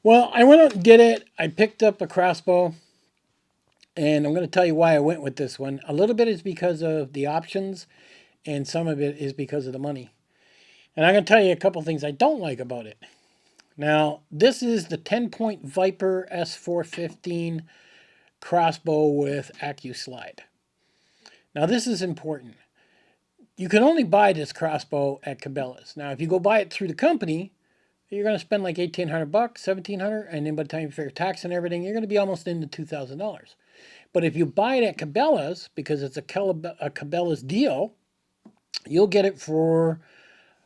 Well, I went out and did it. I picked up a crossbow, and I'm going to tell you why I went with this one. A little bit is because of the options, and some of it is because of the money. And I'm going to tell you a couple things I don't like about it. Now, this is the TenPoint Viper S415 crossbow with ACUSlide. Now, this is important. You can only buy this crossbow at Cabela's. Now, if you go buy it through the company, you're going to spend like 1,800 bucks, 1,700, and then by the time you figure tax and everything, you're going to be almost into $2,000. But if you buy it at Cabela's, because it's a Cabela's deal, you'll get it for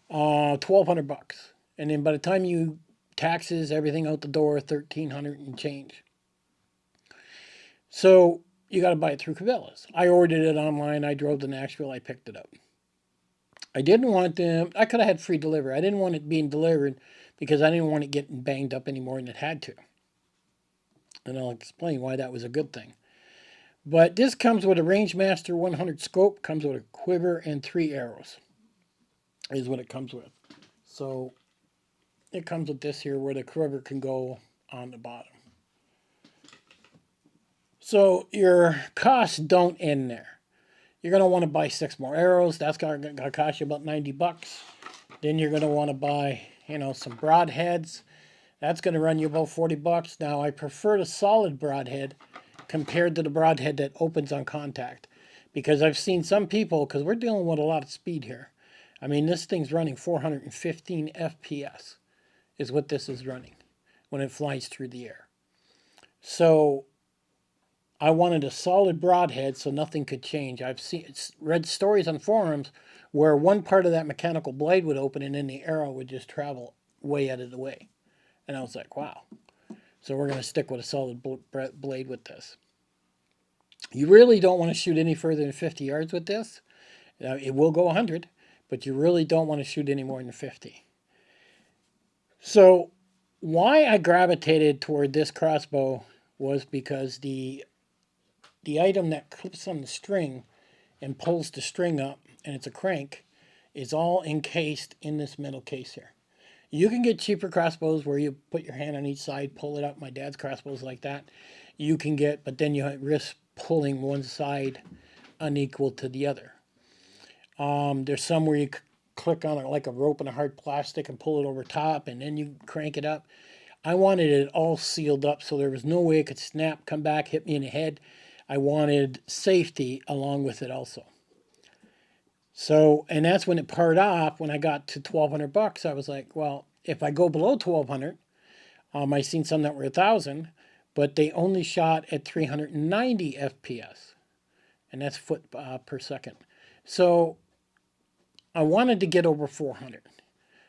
1,200 bucks. And then by the time you taxes everything out the door, 1,300 and change. So you got to buy it through Cabela's. I ordered it online. I drove to Nashville. I picked it up. I didn't want them. I could have had free delivery. I didn't want it being delivered because I didn't want it getting banged up any more than it had to. And I'll explain why that was a good thing. But this comes with a Rangemaster 100 scope, comes with a quiver and 3 arrows, is what it comes with. So it comes with this here where the quiver can go on the bottom. So your costs don't end there. You're going to want to buy 6 more arrows. That's going to cost you about 90 bucks. Then you're going to want to buy, some broadheads. That's going to run you about 40 bucks. Now, I prefer the solid broadhead compared to the broadhead that opens on contact. Because I've seen some people, because we're dealing with a lot of speed here. I mean, this thing's running 415 FPS is what this is running when it flies through the air. So I wanted a solid broadhead so nothing could change. Read stories on forums where one part of that mechanical blade would open and then the arrow would just travel way out of the way. And I was like, wow. So we're going to stick with a solid blade with this. You really don't want to shoot any further than 50 yards with this. It will go 100, but you really don't want to shoot any more than 50. So why I gravitated toward this crossbow was because the item that clips on the string and pulls the string up, and it's a crank, is all encased in this metal case here. You can get cheaper crossbows where you put your hand on each side, pull it up. My dad's crossbows like that. You can get, but then you risk pulling one side unequal to the other. There's some where you click on it like a rope and a hard plastic and pull it over top, and then you crank it up. I wanted it all sealed up so there was no way it could snap, come back, hit me in the head. I wanted safety along with it also. So, and that's when it pared off. When I got to 1,200 bucks, I was like, well, if I go below 1,200, I seen some that were 1,000, but they only shot at 390 FPS, and that's foot per second. So I wanted to get over 400.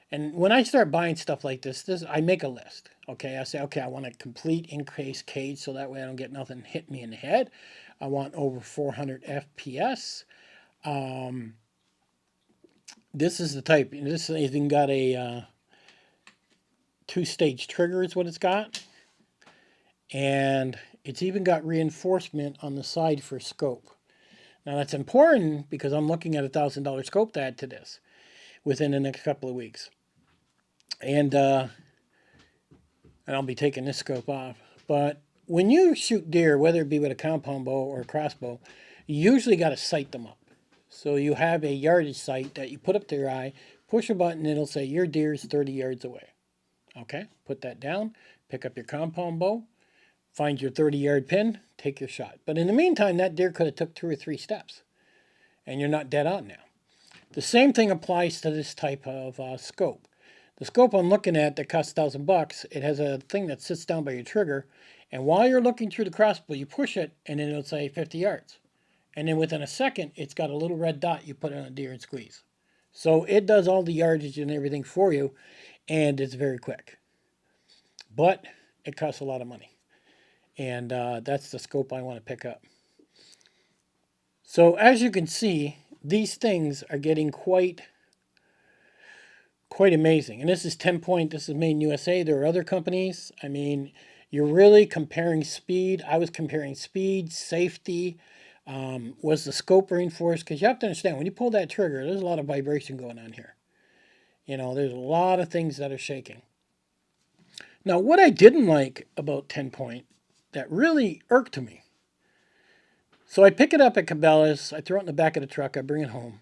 And when I start buying stuff like this I make a list. Okay, I say, okay, I want a complete encased cage so that way I don't get nothing hit me in the head. I want over 400 FPS. This is the type. This even got a two-stage trigger is what it's got. And it's even got reinforcement on the side for scope. Now that's important because I'm looking at $1,000 scope to add to this within the next couple of weeks. And I'll be taking this scope off. But when you shoot deer, whether it be with a compound bow or a crossbow, you usually got to sight them up. So you have a yardage sight that you put up to your eye, push a button, and it'll say your deer is 30 yards away. Okay, put that down, pick up your compound bow, find your 30-yard pin, take your shot. But in the meantime, that deer could have took 2 or 3 steps, and you're not dead on now. The same thing applies to this type of scope. The scope I'm looking at that costs 1,000 bucks, it has a thing that sits down by your trigger, and while you're looking through the crossbow, you push it, and then it'll say 50 yards. And then within a second, it's got a little red dot. You put it on a deer and squeeze. So it does all the yardage and everything for you, and it's very quick. But it costs a lot of money. And that's the scope I want to pick up. So as you can see, these things are getting quite amazing. And this is TenPoint. This is made in USA. There are other companies. I mean, you're really comparing speed. I was comparing speed, safety. Was the scope reinforced? Because you have to understand, when you pull that trigger, there's a lot of vibration going on here. There's a lot of things that are shaking. Now, what I didn't like about TenPoint that really irked me. So I pick it up at Cabela's, I throw it in the back of the truck, I bring it home,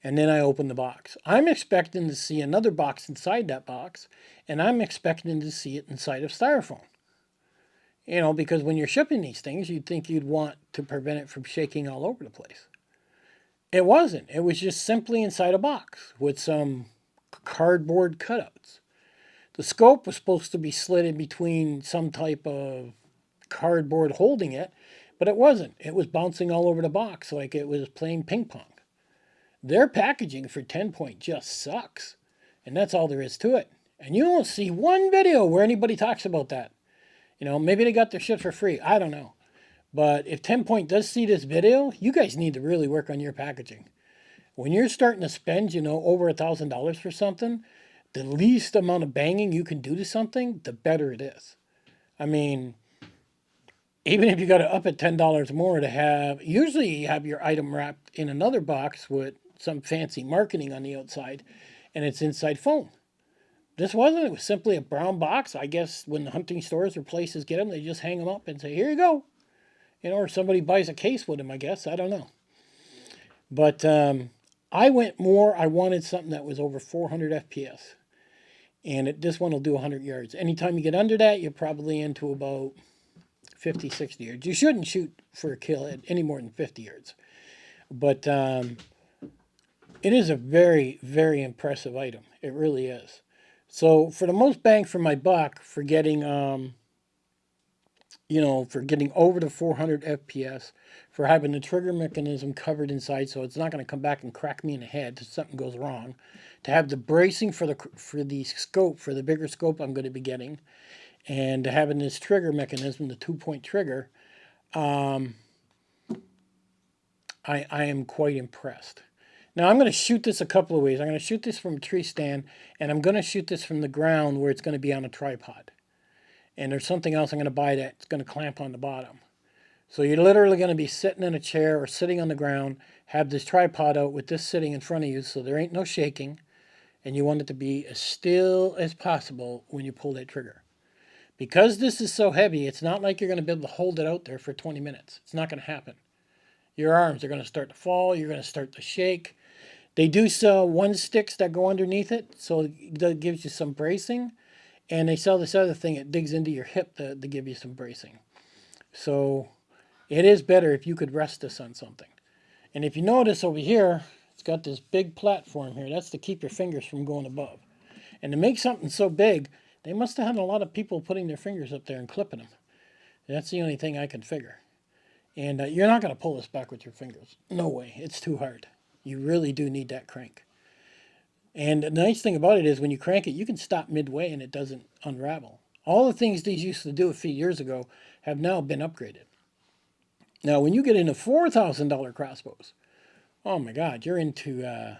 and then I open the box. I'm expecting to see another box inside that box, and I'm expecting to see it inside of styrofoam. You know, because when you're shipping these things, you'd think you'd want to prevent it from shaking all over the place. It wasn't. It was just simply inside a box with some cardboard cutouts. The scope was supposed to be slid in between some type of cardboard holding it, but it wasn't. It was bouncing all over the box like it was playing ping pong. Their packaging for TenPoint just sucks. And that's all there is to it. And you won't see one video where anybody talks about that. You know, maybe they got their shit for free. I don't know. But if TenPoint does see this video, you guys need to really work on your packaging. When you're starting to spend, you know, over $1,000 for something, the least amount of banging you can do to something, the better it is. I mean, even if you got to up it $10 more to have, usually you have your item wrapped in another box with some fancy marketing on the outside, and it's inside foam. This wasn't. It was simply a brown box. I guess when the hunting stores or places get them, they just hang them up and say, here you go. You know, or somebody buys a case with them, I guess. I don't know. But I went more. I wanted something that was over 400 FPS. And this one will do 100 yards. Anytime you get under that, you're probably into about 50, 60 yards. You shouldn't shoot for a kill at any more than 50 yards. But it is a very, very impressive item. It really is. So for the most bang for my buck, for getting, you know, for getting over the 400 FPS, for having the trigger mechanism covered inside, so it's not going to come back and crack me in the head if something goes wrong, to have the bracing for the scope, for the bigger scope I'm going to be getting, and having this trigger mechanism, the 2-point trigger, I am quite impressed. Now I'm going to shoot this a couple of ways. I'm going to shoot this from a tree stand, and I'm going to shoot this from the ground where it's going to be on a tripod. And there's something else I'm going to buy that's going to clamp on the bottom. So you're literally going to be sitting in a chair or sitting on the ground, have this tripod out with this sitting in front of you so there ain't no shaking, and you want it to be as still as possible when you pull that trigger. Because this is so heavy, it's not like you're going to be able to hold it out there for 20 minutes. It's not going to happen. Your arms are going to start to fall. You're going to start to shake. They do sell one sticks that go underneath it, so that gives you some bracing. And they sell this other thing, it digs into your hip to give you some bracing. So it is better if you could rest this on something. And if you notice over here, it's got this big platform here. That's to keep your fingers from going above. And to make something so big, they must have had a lot of people putting their fingers up there and clipping them. That's the only thing I can figure. And you're not going to pull this back with your fingers. No way. It's too hard. You really do need that crank. And the nice thing about it is when you crank it, you can stop midway and it doesn't unravel. All the things these used to do a few years ago have now been upgraded. Now, when you get into $4,000 crossbows, oh my God, you're in the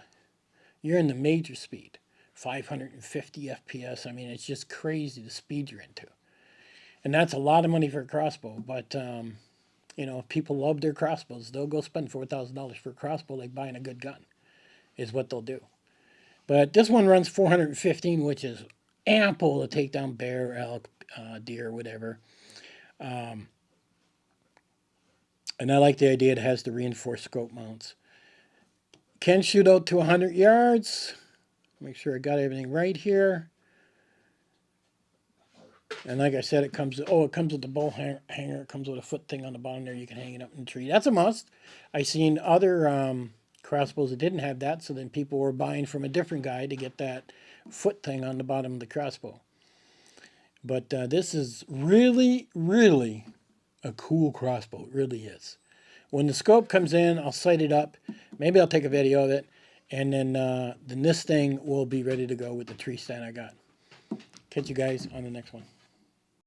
major speed, 550 FPS. I mean, it's just crazy the speed you're into, and that's a lot of money for a crossbow. But you know, if people love their crossbows, they'll go spend $4,000 for a crossbow like buying a good gun, is what they'll do. But this one runs 415, which is ample to take down bear, elk, deer, whatever. And I like the idea it has the reinforced scope mounts. Can shoot out to 100 yards. Make sure I got everything right here. And like I said, it comes with the bow hanger. It comes with a foot thing on the bottom there. You can hang it up in the tree. That's a must. I seen other crossbows that didn't have that, so then people were buying from a different guy to get that foot thing on the bottom of the crossbow. But this is really, really a cool crossbow. It really is. When the scope comes in, I'll sight it up. Maybe I'll take a video of it. And then this thing will be ready to go with the tree stand I got. Catch you guys on the next one.